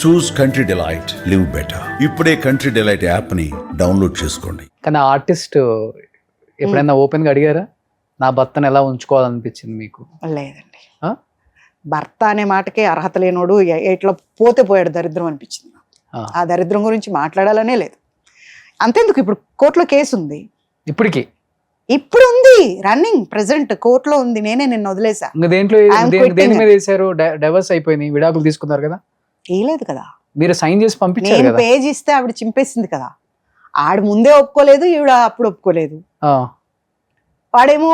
చూస్ country delight, live better. ఇప్పుడే country delight app ని download చేసుకోండి. కానీ ఆర్టిస్ట్ ఎప్పుడైనా ఓపెన్ గా అడిగారా, నా భర్తను ఎలా ఉంచుకోవాలనిపించింది మీకు? లేదండి. భర్త అనే మాటకే అర్హత లేనోడు ఎట్లా పోతే పోయాడు దరిద్రం అనిపించింది. ఆ దరిద్రం గురించి మాట్లాడాలనే లేదు. అంతేందుకు, ఇప్పుడు కోర్టులో కేసు ఉంది. ఇప్పుడు ఉంది రన్నింగ్, ప్రెసెంట్ కోర్టులో ఉంది. నేనే నిన్న వదిలేసా. డైవర్స్ అయిపోయింది, విడాకులు తీసుకున్నారు కదా? లేదు కదా, మీరు సైన్ చేసి పంపించారు కదా. పేజ్ ఇస్తే ఆవిడ చింపేసింది కదా. ఆడు ముందే ఒప్పుకోలేదు, ఈవిడ అప్పుడు ఒప్పుకోలేదు. వాడేమో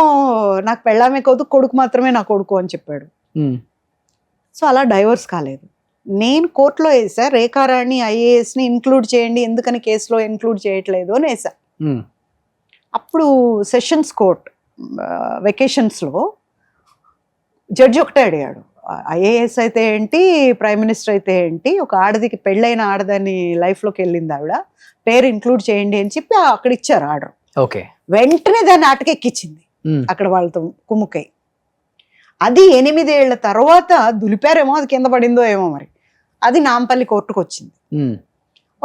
నాకు పెళ్ళామే కొడుకు మాత్రమే నా కొడుకు అని చెప్పాడు. సో అలా డైవర్స్ కాలేదు. నేను కోర్టులో వేసా, రేఖారాణి ఐఏఎస్ని ఇంక్లూడ్ చేయండి, ఎందుకని కేసులో ఇంక్లూడ్ చేయట్లేదు అని వేసా. అప్పుడు సెషన్స్ కోర్ట్ వెకేషన్స్లో జడ్జి ఒకటే అడిగాడు, ఐఏఎస్ అయితే ఏంటి, ప్రైమ్ మినిస్టర్ అయితే ఏంటి, ఒక ఆడదికి పెళ్ళైన ఆడదాన్ని లైఫ్లోకి వెళ్ళింది ఆవిడ, పేరు ఇంక్లూడ్ చేయండి అని చెప్పి అక్కడ ఇచ్చారు ఆర్డర్. ఓకే, వెంటనే దాన్ని ఆటకెక్కించింది అక్కడ వాళ్ళతో కుమ్ముకై. అది 8 ఏళ్ల తర్వాత దులిపారేమో, అది కింద పడిందో ఏమో మరి. అది నాంపల్లి కోర్టుకు వచ్చింది.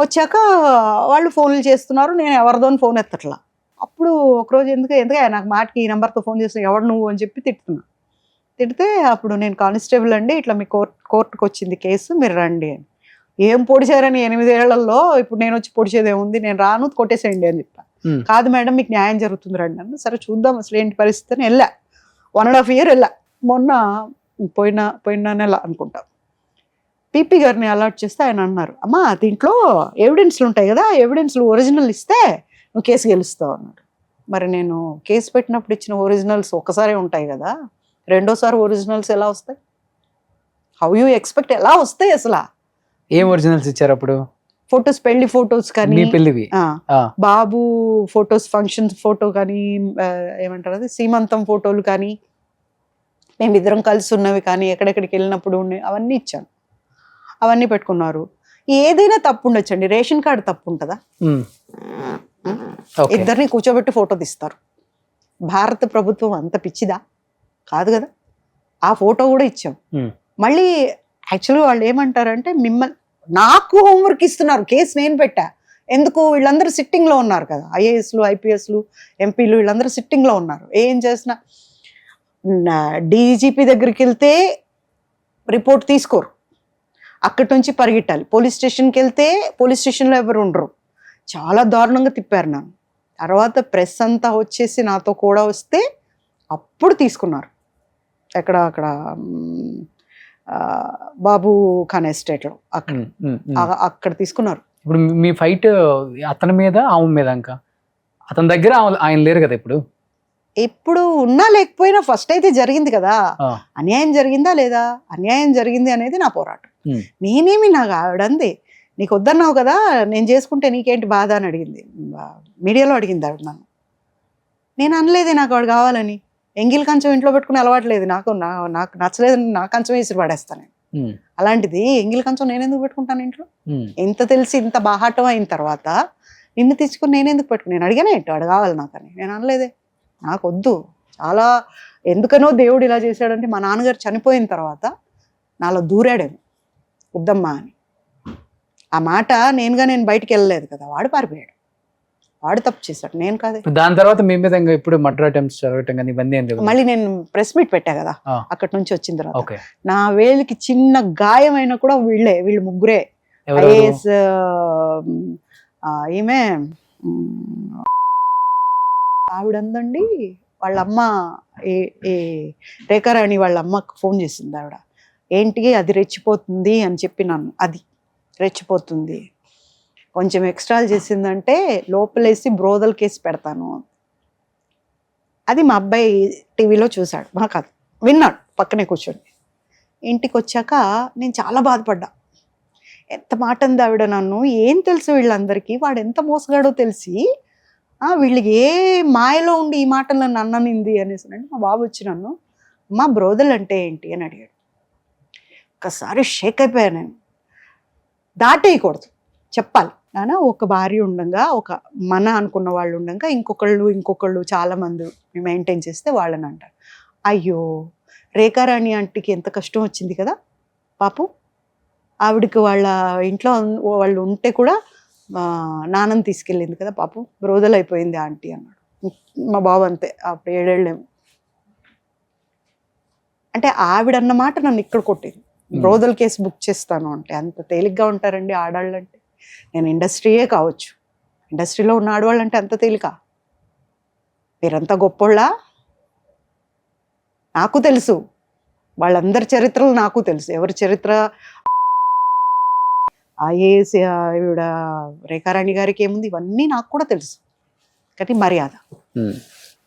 వచ్చాక వాళ్ళు ఫోన్లు చేస్తున్నారు, నేను ఎవరిదోని ఫోన్ ఎత్తట్లా. అప్పుడు ఒకరోజు ఎందుకే నాకు మాటకి ఈ నెంబర్తో ఫోన్ చేసిన, ఎవడు నువ్వు అని చెప్పి తిడితే అప్పుడు నేను కానిస్టేబుల్ అండి, ఇట్లా మీ కోర్టుకు వచ్చింది కేసు, మీరు రండి అని. ఏం పొడిచారని 8 ఏళ్లలో ఇప్పుడు నేను వచ్చి పొడిచేది ఏముంది, నేను రాను, కొట్టేసేయండి అని చెప్పా. కాదు మేడం, మీకు న్యాయం జరుగుతుంది రండి అన్న. సరే చూద్దాం అసలు ఏంటి పరిస్థితి అని వెళ్ళా. 1.5 year వెళ్ళా. మొన్న పోయిన నెల అనుకుంటా పీపీ గారిని అలాట్ చేస్తే ఆయన అన్నారు, అమ్మా దీంట్లో ఎవిడెన్స్లు ఉంటాయి కదా, ఎవిడెన్స్లు ఒరిజినల్ ఇస్తే నువ్వు కేసు గెలుస్తావు అన్నాడు. మరి నేను కేసు పెట్టినప్పుడు ఇచ్చిన ఒరిజినల్స్ ఒకసారి ఉంటాయి కదా, రెండోసారి ఒరిజినల్స్ ఎలా వస్తాయి? హౌ యూ ఎక్స్పెక్ట్, ఎలా వస్తాయి అసలు? ఏం ఒరిజినల్స్ ఇచ్చారు అప్పుడు? ఫొటోస్, పెళ్లి ఫొటోస్ కానీ, బాబు ఫొటోస్, ఫంక్షన్ ఫోటో కానీ, ఏమంటారు అది, సీమంతం ఫోటోలు కానీ, మేమిద్దరం కలిసి ఉన్నవి కానీ, ఎక్కడెక్కడికి వెళ్ళినప్పుడు అవన్నీ ఇచ్చాను. అవన్నీ పెట్టుకున్నారు. ఏదైనా తప్పు ఉండొచ్చండి, రేషన్ కార్డు తప్పు ఉంటుందా? ఇద్దరిని కూర్చోబెట్టి ఫోటో తీస్తారు. భారత ప్రభుత్వం అంత పిచ్చిదా? కాదు కదా. ఆ ఫోటో కూడా ఇచ్చాం. మళ్ళీ యాక్చువల్గా వాళ్ళు ఏమంటారంటే, మిమ్మల్ని నాకు హోంవర్క్ ఇస్తున్నారు, కేసు నేను పెట్టా. ఎందుకు? వీళ్ళందరూ సిట్టింగ్లో ఉన్నారు కదా, ఐఏఎస్లు, ఐపీఎస్లు, ఎంపీలు, వీళ్ళందరూ సిట్టింగ్లో ఉన్నారు. ఏం చేసినా డీజీపీ దగ్గరికి వెళ్తే రిపోర్ట్ తీసుకోరు, అక్కడి నుంచి పరిగెట్టాలి. పోలీస్ స్టేషన్కి వెళ్తే పోలీస్ స్టేషన్లో ఎవరు ఉండరు. చాలా దారుణంగా తిప్పారు నన్ను. తర్వాత ప్రెస్ అంతా వచ్చేసి నాతో కూడా వస్తే అప్పుడు తీసుకున్నారు. అక్కడ బాబు ఖాన్ ఎస్టేట్లో అక్కడ తీసుకున్నారు. ఇప్పుడు మీ ఫైట్ అతని మీద, ఆమె మీద, ఇంకా అతని దగ్గర ఆయన లేరు కదా ఇప్పుడు. ఎప్పుడు ఉన్నా లేకపోయినా ఫస్ట్ అయితే జరిగింది కదా. అన్యాయం జరిగిందా లేదా? అన్యాయం జరిగింది అనేది నా పోరాటం. నేనేమి, నాకు ఆవిడంది నీకు వద్దన్నావు కదా, నేను చేసుకుంటే నీకేంటి బాధ అని అడిగింది. మీడియాలో అడిగింది ఆవిడ నన్ను. నేను అనలేదే నాకు వాడు కావాలని. ఎంగిల్ కంచం ఇంట్లో పెట్టుకుని అలవాట్లేదు నాకు నచ్చలేదు, నా కంచం వేసి పడేస్తాను. అలాంటిది ఎంగిల్ కంచం నేను ఎందుకు పెట్టుకుంటాను ఇంట్లో? ఇంత తెలిసి ఇంత బాహాటం అయిన తర్వాత నిన్ను తెచ్చుకుని నేను ఎందుకు పెట్టుకుని? నేను అడిగానే ఏంటి వాడు కావాలి నాకని. నేను అనలేదే, నాకు వద్దు. చాలా ఎందుకనో దేవుడు ఇలా చేశాడంటే, మా నాన్నగారు చనిపోయిన తర్వాత నాలో దూరాడేమో వద్దమ్మా అని. ఆ మాట నేను బయటికి వెళ్ళలేదు కదా, వాడు పారిపోయాడు, వాడు తప్పు చేశాడు, నేను కాదే. దాని తర్వాత మీ మీద ఇప్పుడు మర్డర్ అటెంప్ట్స్ జరగటం కానీ ఇవన్నీ ఏం లేదు. మళ్ళీ నేను ప్రెస్ మీట్ పెట్టా కదా, అక్కడి నుంచి వచ్చిన తర్వాత నా వేలికి చిన్న గాయమైనా కూడా వీళ్ళు ముగ్గురే. ఐఏఎస్ ఈమె ఆవిడందండి, వాళ్ళ అమ్మ రేఖారాణి వాళ్ళ అమ్మకు ఫోన్ చేసింది ఆవిడ. ఏంటి అది రెచ్చిపోతుంది అని చెప్పి నన్ను, అది రెచ్చిపోతుంది, కొంచెం ఎక్స్ట్రాలు చేసిందంటే లోపలేసి బ్రోదల్ కేసు పెడతాను. అది మా అబ్బాయి టీవీలో చూశాడు, మా కాదు విన్నాడు, పక్కనే కూర్చొని. ఇంటికి వచ్చాక నేను చాలా బాధపడ్డా. ఎంత మాట అంది ఆవిడ నన్ను. ఏం తెలుసు వీళ్ళందరికీ, వాడు ఎంత మోసగాడో తెలిసి వీళ్ళకి ఏ మాయలో ఉండి ఈ మాటలు నన్ను అన్ననింది అనేసి. మా బాబు వచ్చి నన్ను, అమ్మా బ్రోదల్ అంటే ఏంటి అని అడిగాడు. ఒకసారి షేక్ అయిపోయాను నేను. దాటేయకూడదు, చెప్పాలి. నాన్న ఒక భార్య ఉండగా, ఒక మన అనుకున్న వాళ్ళు ఉండగా ఇంకొకళ్ళు చాలామంది మెయింటైన్ చేస్తే వాళ్ళని అంటారు. అయ్యో రేఖారాణి ఆంటీకి ఎంత కష్టం వచ్చింది కదా పాపం, ఆవిడకి వాళ్ళ ఇంట్లో వాళ్ళు ఉంటే కూడా నాన్నని తీసుకెళ్ళింది కదా పాపం, రోజులైపోయింది ఆంటీ అన్నాడు. మా బాబు అంతే, అప్పుడు 7 ఏళ్ళేమో. అంటే ఆవిడ అన్నమాట నన్ను ఇక్కడ కొట్టింది. బ్రోదల్ కేసు బుక్ చేస్తాను అంటే అంత తేలిగ్గా ఉంటారండి ఆడవాళ్ళు అంటే? నేను ఇండస్ట్రీయే కావచ్చు, ఇండస్ట్రీలో ఉన్న ఆడవాళ్ళు అంటే అంత తేలిక? మీరంతా గొప్పోళ్ళా? నాకు తెలుసు, వాళ్ళందరి చరిత్రలు నాకు తెలుసు. ఎవరి చరిత్ర ఐఏఎస్ ఈవిడ రేఖారాణి గారికి ఏముంది, ఇవన్నీ నాకు కూడా తెలుసు. కానీ మర్యాద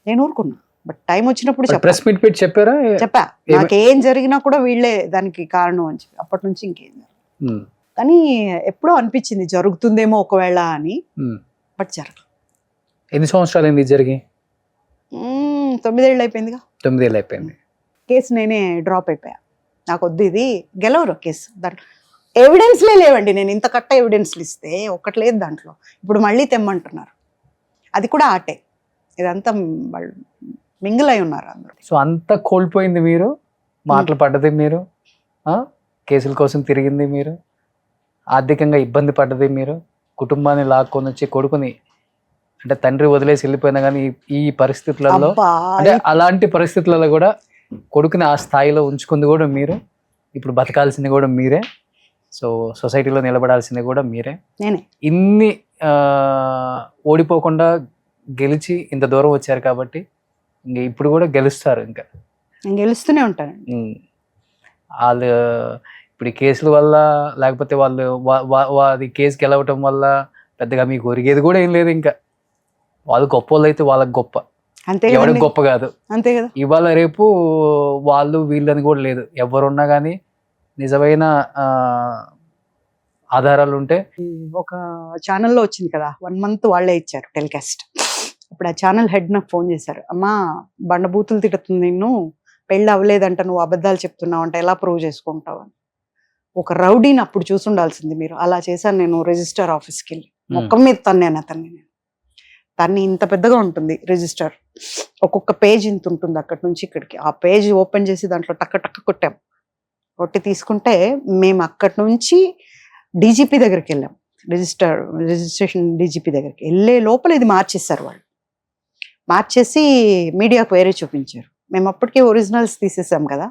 నేను ఊరుకున్నా. బట్ టైం వచ్చినప్పుడు ప్రెస్ మీట్ పెట్టి చెప్పా నాకేం జరిగినా కూడా వీళ్ళే దానికి కారణం అని చెప్పి. అప్పటి నుంచి ఇంకేం జరగదు. కానీ ఎప్పుడో అనిపించింది జరుగుతుందేమో ఒకవేళ అని, బట్ జరగదు. ఎన్ని సంవత్సరాలు అయింది జరిగి? 9 ఏళ్ళు అయిపోయిందిగా. 9 ఏళ్ళు అయిపోయింది. కేసు నేనే డ్రాప్ అయిపోయా. నాకు వద్దు, ఇది గెలవరు కేసు. దాంట్లో ఎవిడెన్స్లే లేవండి. నేను ఇంత కట్ట ఎవిడెన్స్లు ఇస్తే ఒక్కటి లేదు దాంట్లో. ఇప్పుడు మళ్ళీ తెమ్మంటున్నారు, అది కూడా ఆటే. ఇదంతా వాళ్ళు మింగిల్ అయి ఉన్నారు అందరూ. సో అంత కోల్పోయింది మీరు, మాటలు పడ్డది మీరు, కేసుల కోసం తిరిగింది మీరు, ఆర్థికంగా ఇబ్బంది పడ్డది మీరు, కుటుంబాన్ని లాక్కొని వచ్చి కొడుకుని అంటే తండ్రి వదిలేసి వెళ్ళిపోయినా కానీ ఈ పరిస్థితులలో, అంటే అలాంటి పరిస్థితులలో కూడా కొడుకుని ఆ స్థాయిలో ఉంచుకుంది కూడా మీరు, ఇప్పుడు బతకాల్సింది కూడా మీరే, సో సొసైటీలో నిలబడాల్సింది కూడా మీరే. ఇన్ని ఓడిపోకుండా గెలిచి ఇంత దూరం వచ్చారు కాబట్టి ఇంక ఇప్పుడు కూడా గెలుస్తారు. ఇంకా గెలుస్తూనే ఉంటారు వాళ్ళు. ఇప్పుడు ఈ కేసుల వల్ల లేకపోతే వాళ్ళు అది కేసు గెలవటం వల్ల పెద్దగా మీకు ఒరిగేది కూడా ఏం లేదు. ఇంకా వాళ్ళు గొప్ప వాళ్ళు అయితే వాళ్ళకి గొప్ప, అంతే, ఎవరికి గొప్ప కాదు. అంతే కదా. ఇవాళ రేపు వాళ్ళు వీళ్ళని కూడా లేదు. ఎవరున్నా కానీ నిజమైన ఆధారాలు ఉంటే. ఒక ఛానల్లో వచ్చింది కదా 1 month వాళ్ళే ఇచ్చారు టెలికాస్ట్. అప్పుడు ఆ ఛానల్ హెడ్ నాకు ఫోన్ చేశారు, అమ్మా బండబూతులు తిడుతుంది నిన్ను, పెళ్ళి అవ్వలేదంట, నువ్వు అబద్ధాలు చెప్తున్నావు అంటే ఎలా ప్రూవ్ చేసుకుంటావు అని. ఒక రౌడీని అప్పుడు చూసుండాల్సింది మీరు. అలా చేశాను నేను. రిజిస్టర్ ఆఫీస్కి వెళ్ళి మొక్కం మీద తన్నాను అతన్ని. తన్ని ఇంత పెద్దగా ఉంటుంది రిజిస్టర్, ఒక్కొక్క పేజ్ ఇంత ఉంటుంది అక్కడి నుంచి ఇక్కడికి. ఆ పేజ్ ఓపెన్ చేసి దాంట్లో టక్క టక్క కొట్టాం. కొట్టి తీసుకుంటే మేము అక్కడి నుంచి డీజీపీ దగ్గరికి వెళ్ళాం. రిజిస్ట్రేషన్ డీజీపీ దగ్గరికి వెళ్ళే లోపల ఇది మార్చేశారు వాళ్ళు. మార్చేసి మీడియాకు వేరే చూపించారు. మేము అప్పటికే ఒరిజినల్స్ తీసేసాం కదా,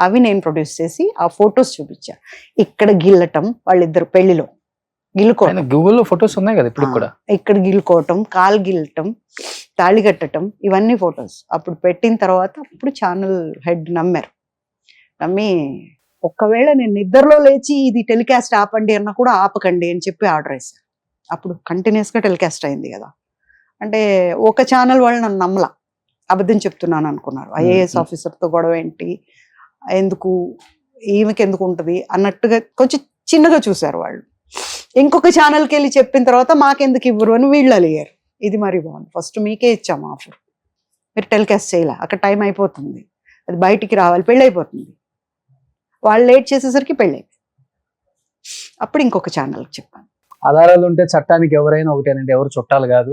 అవి నేను ప్రొడ్యూస్ చేసి ఆ ఫొటోస్ చూపించా. ఇక్కడ గిల్లటం, వాళ్ళిద్దరు పెళ్లిలో గిల్లుకోవటం, గూగుల్లో ఫొటోస్ ఉన్నాయి కదా ఇప్పుడు కూడా. ఇక్కడ గిల్లుకోవటం, కాలు గిల్లటం, తాళి కట్టడం, ఇవన్నీ ఫొటోస్ అప్పుడు పెట్టిన తర్వాత అప్పుడు ఛానల్ హెడ్ నమ్మారు. నమ్మి ఒక్కవేళ నేను నిద్రలో లేచి ఇది టెలికాస్ట్ ఆపండి అన్నా కూడా ఆపకండి అని చెప్పి ఆర్డర్ వేశారు. అప్పుడు కంటిన్యూస్గా టెలికాస్ట్ అయింది కదా. అంటే ఒక ఛానల్ వాళ్ళు నన్ను నమ్మలా, అబద్ధం చెప్తున్నాను అనుకున్నారు. ఐఏఎస్ ఆఫీసర్తో గొడవ ఏంటి, ఎందుకు ఈమెకి ఎందుకు ఉంటుంది అన్నట్టుగా కొంచెం చిన్నగా చూశారు వాళ్ళు. ఇంకొక ఛానల్కి వెళ్ళి చెప్పిన తర్వాత మాకెందుకు ఇవ్వరు అని వీళ్ళు అలిగారు. ఇది మరి బాగుంది, ఫస్ట్ మీకే ఇచ్చాము ఆఫర్, మీరు టెలికాస్ట్ చేయలే, అక్కడ టైం అయిపోతుంది, అది బయటికి రావాలి, పెళ్ళి అయిపోతుంది. వాళ్ళు లేట్ చేసేసరికి పెళ్ళి అయిపోయింది. అప్పుడు ఇంకొక ఛానల్కి చెప్పాను. ఆధారాలు ఉంటే చట్టానికి ఎవరైనా ఒకటేనండి, ఎవరు చుట్టాలు కాదు.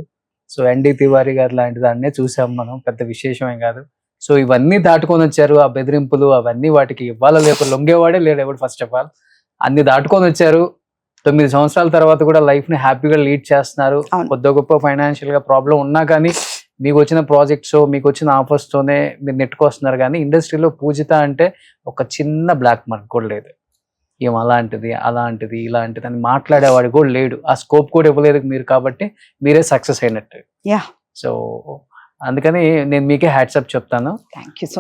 సో ఎన్డీ తివారీ గారు లాంటి దాన్నే చూసాం మనం, పెద్ద విశేషమేం కాదు. సో ఇవన్నీ దాటుకొని వచ్చారు, ఆ బెదిరింపులు అవన్నీ, వాటికి ఇవ్వాల లేక లొంగేవాడే లేడు ఎవడు. ఫస్ట్ ఆఫ్ ఆల్ అన్ని దాటుకొని వచ్చారు. 9 సంవత్సరాల తర్వాత కూడా లైఫ్ ని హ్యాపీగా లీడ్ చేస్తున్నారు. కొద్ది గొప్ప ఫైనాన్షియల్ గా ప్రాబ్లం ఉన్నా కానీ మీకు వచ్చిన ప్రాజెక్ట్స్, మీకు వచ్చిన ఆఫర్స్ తోనే మీరు నెట్టుకొస్తున్నారు. కానీ ఇండస్ట్రీలో పూజిత అంటే ఒక చిన్న బ్లాక్ మార్క్ కూడా లేదు. ఏం అలాంటిది అలాంటిది ఇలాంటిది అని మాట్లాడేవాడు కూడా లేడు. ఆ స్కోప్ కూడా ఇవ్వలేదు మీరు, కాబట్టి మీరే సక్సెస్ అయినట్టు. సో అందుకని నేను మీకే హ్యాట్సప్ చెప్తాను.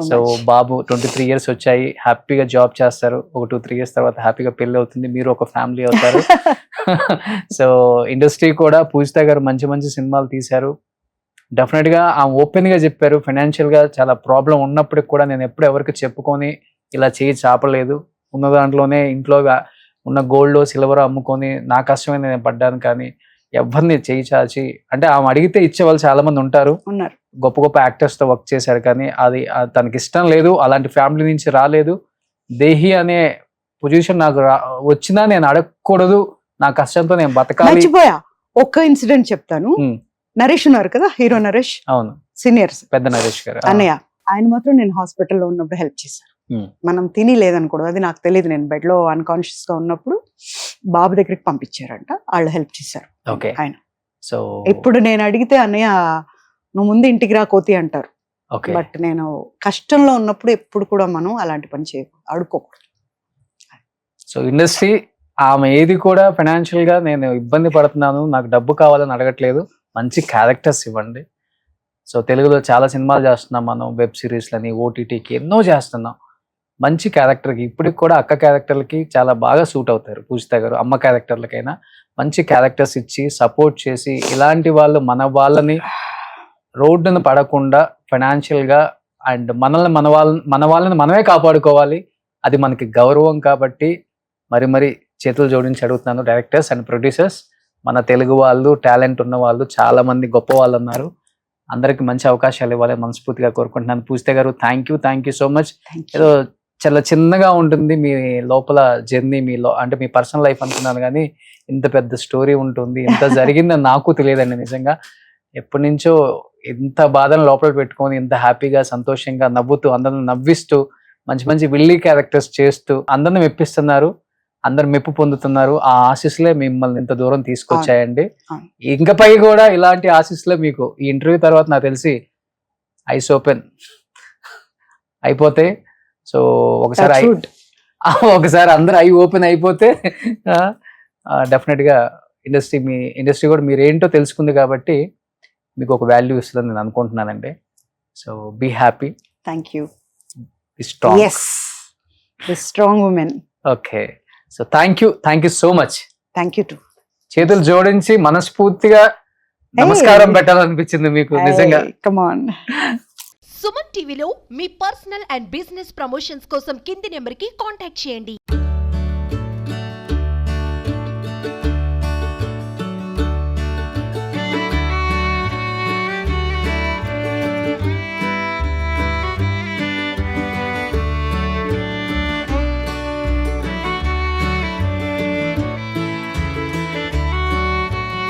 సో బాబు 23 years వచ్చాయి, హ్యాపీగా జాబ్ చేస్తారు. ఒక 2-3 years తర్వాత హ్యాపీగా పెళ్లి అవుతుంది, మీరు ఒక ఫ్యామిలీ అవుతారు. సో ఇండస్ట్రీ కూడా పూజిత గారు మంచి మంచి సినిమాలు తీశారు. డెఫినెట్ గా ఆ ఓపెన్ గా చెప్పారు. ఫైనాన్షియల్ గా చాలా ప్రాబ్లం ఉన్నప్పటికి కూడా నేను ఎప్పుడు ఎవరికి చెప్పుకొని ఇలా చేయి చాపలేదు. ఉన్న దాంట్లోనే ఇంట్లో ఉన్న గోల్డ్ సిల్వర్ అమ్ముకొని నా కష్టమే నేను పడ్డాను. కానీ ఎవరిని చేయి చాచి, అంటే ఆమె అడిగితే ఇచ్చే వాళ్ళు చాలా మంది ఉంటారు, గొప్ప గొప్ప యాక్టర్స్ తో వర్క్ చేశారు. కానీ అది తనకి ఇష్టం లేదు, అలాంటి ఫ్యామిలీ నుంచి రాలేదు. దేహి అనే పొజిషన్ నాకు వచ్చినా నేను అడగకూడదు, నా కష్టంతో నేను బతకాలి. ఒక్క ఇన్సిడెంట్ చెప్తాను. నరేష్ ఉన్నారు కదా, హీరో నరేష్. అవును, సీనియర్స్, పెద్ద నరేష్ గారు అన్నయ్య. ఆయన మాత్రం నేను హాస్పిటల్లో ఉన్నప్పుడు హెల్ప్ చేశారు. మనం తిని లేదనకూడదు, అది నాకు తెలియదు. నేను బెడ్లో అన్కాన్షియస్గా ఉన్నప్పుడు బాబు దగ్గరికి పంపించారంట, వాళ్ళు హెల్ప్ చేశారు ఓకే. ఆయన. సో ఇప్పుడు నేను అడిగితే అన్నయ్య నువ్వు ముందు ఇంటికి రా కోతి అంటారు. ఓకే. బట్ నేను కష్టంలో ఉన్నప్పుడు ఎప్పుడు కూడా మనం అలాంటి పని చేయకూడదు, అడుక్కోకూడదు. సో ఇండస్ట్రీ ఆమె ఏది కూడా ఫైనాన్షియల్ గా నేను ఇబ్బంది పడుతున్నాను, నాకు డబ్బు కావాలని అడగట్లేదు, మంచి క్యారెక్టర్స్ ఇవ్వండి. సో తెలుగులో చాలా సినిమాలు చేస్తున్నాం మనం, వెబ్ సిరీస్లని, ఓటీటీకి ఎన్నో చేస్తున్నాం. మంచి క్యారెక్టర్కి ఇప్పటికి కూడా అక్క క్యారెక్టర్లకి చాలా బాగా సూట్ అవుతారు పూజిత గారు. అమ్మ క్యారెక్టర్లకైనా మంచి క్యారెక్టర్స్ ఇచ్చి సపోర్ట్ చేసి, ఇలాంటి వాళ్ళు మన వాళ్ళని రోడ్డును పడకుండా ఫైనాన్షియల్గా అండ్ మన వాళ్ళని మనమే కాపాడుకోవాలి, అది మనకి గౌరవం. కాబట్టి మరి చేతులు జోడించి అడుగుతున్నాను డైరెక్టర్స్ అండ్ ప్రొడ్యూసర్స్, మన తెలుగు వాళ్ళు టాలెంట్ ఉన్న వాళ్ళు చాలా మంది గొప్ప వాళ్ళు ఉన్నారు, అందరికి మంచి అవకాశాలు ఇవ్వాలని మనస్ఫూర్తిగా కోరుకుంటున్నాను. పూజిత గారు థ్యాంక్ యూ సో మచ్. ఏదో చాలా చిన్నగా ఉంటుంది మీ లోపల జర్నీ, అంటే మీ పర్సనల్ లైఫ్ అనుకున్నాను, కానీ ఇంత పెద్ద స్టోరీ ఉంటుంది, ఇంత జరిగిందని నాకు తెలియదండి నిజంగా. ఎప్పటి నుంచో ఇంత బాధను లోపల పెట్టుకొని ఇంత హ్యాపీగా సంతోషంగా నవ్వుతూ అందరిని నవ్విస్తూ మంచి విల్లీ క్యారెక్టర్స్ చేస్తూ అందరిని మెప్పిస్తున్నారు, అందరు మెప్పు పొందుతున్నారు. ఆ ఆశీస్సులే మిమ్మల్ని ఇంత దూరం తీసుకొచ్చాయండి. ఇంకపై కూడా ఇలాంటి ఆశీస్సులే మీకు ఈ ఇంటర్వ్యూ తర్వాత నాకు తెలిసి ఐస్ ఓపెన్ అయిపోతాయి. సో ఒకసారి అందరు ఐ ఓపెన్ అయిపోతే డెఫినెట్ గా ఇండస్ట్రీ కూడా మీరేంటో తెలుసుకుంది కాబట్టి మీకు ఒక వాల్యూ ఇస్తుందని నేను అనుకుంటున్నానండి. So be happy. Thank you. Strong. yes, the strong woman. Okay. So thank you so much. Thank you too. చేతులు జోడించి మనస్ఫూర్తిగా నమస్కారం పెట్టాలనిపించింది మీకు నిజంగా. Come on. సుమన్ టీవీలో మీ పర్సనల్ అండ్ బిజినెస్ ప్రమోషన్స్ కోసం కింది నెంబర్కి కాంటాక్ట్ చేయండి.